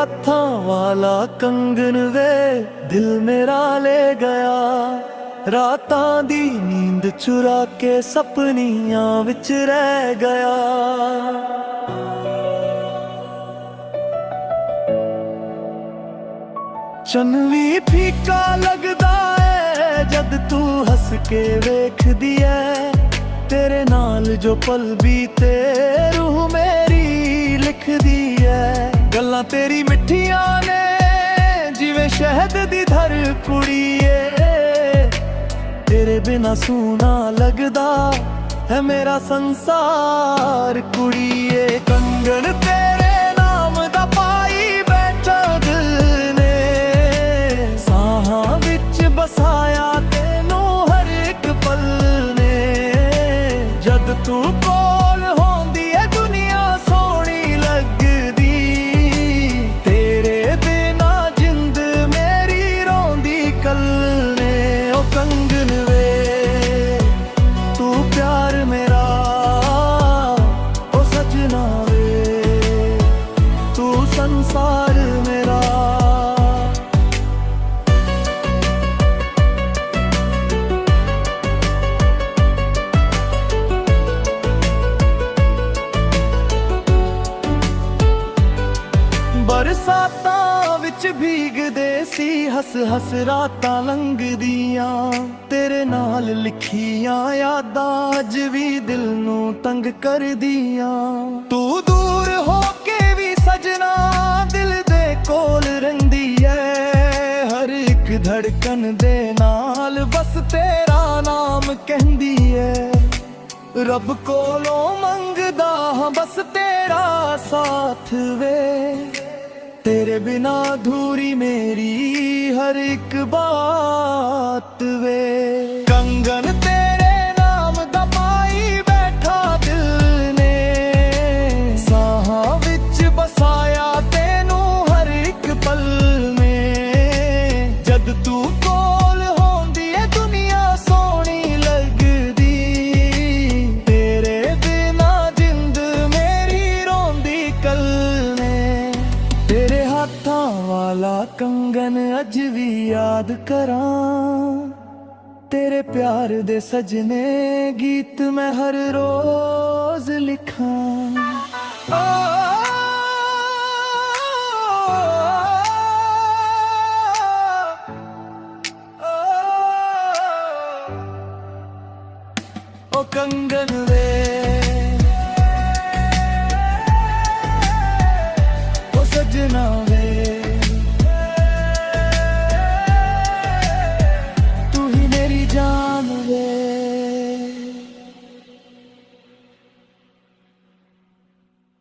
हाथों वाला कंगन वे दिल मेरा ले गया। रातां दी नींद चुरा के सपनियां विच रह गया। चन भी फीका लगदा है जद तू हस के वेखदी है। तेरे नाल जो पल बीते रूह मेरी लिखदी है। गल्लां तेरी मिठियां ने जिवें शहद दी धर कुड़ीए। तेरे बिना सूना लगदा है मेरा संसार कुड़ीए। कंगन तेरे नाम दा पाई बैठा दिल ने। साहां विच बसाया तेनू हर एक पल ने। जद तू कोल होंदी है दुनिया सोहनी लगदी। तेरे बिना जिंद मेरी रोंदी कल ने। ओ कंगन वे तू प्यार मेरा, ओ सजना वे तू संसार मेरा। बरसातां विच भीगदे सी हस हस रातां लंघदियां। तेरे नाल लिखियां यादां अज भी दिल नू तंग करदियां। तू दूर हो के भी सजना दिल दे कोल रहिंदी है। हर एक धड़कन दे नाल बस तेरा नाम कहंदी है। रब कोलों मंगदा हां बस तेरा साथ वे। तेरे बिना अधूरी मेरी हर एक बात वे। कंगन तेरे नाम दा पाई बैठा दिल ने। साहां विच बसाया तेनू हर एक पल में। जद तू कोल होंदी है दुनिया सोहनी लगदी। तेरे बिना जिंद मेरी रोंदी कल ने। तेरे हाथां वाला कंगन अज भी याद करां। तेरे प्यार दे सजने गीत मैं हर रोज लिखां। ओ कंगन वे ओ सजना वे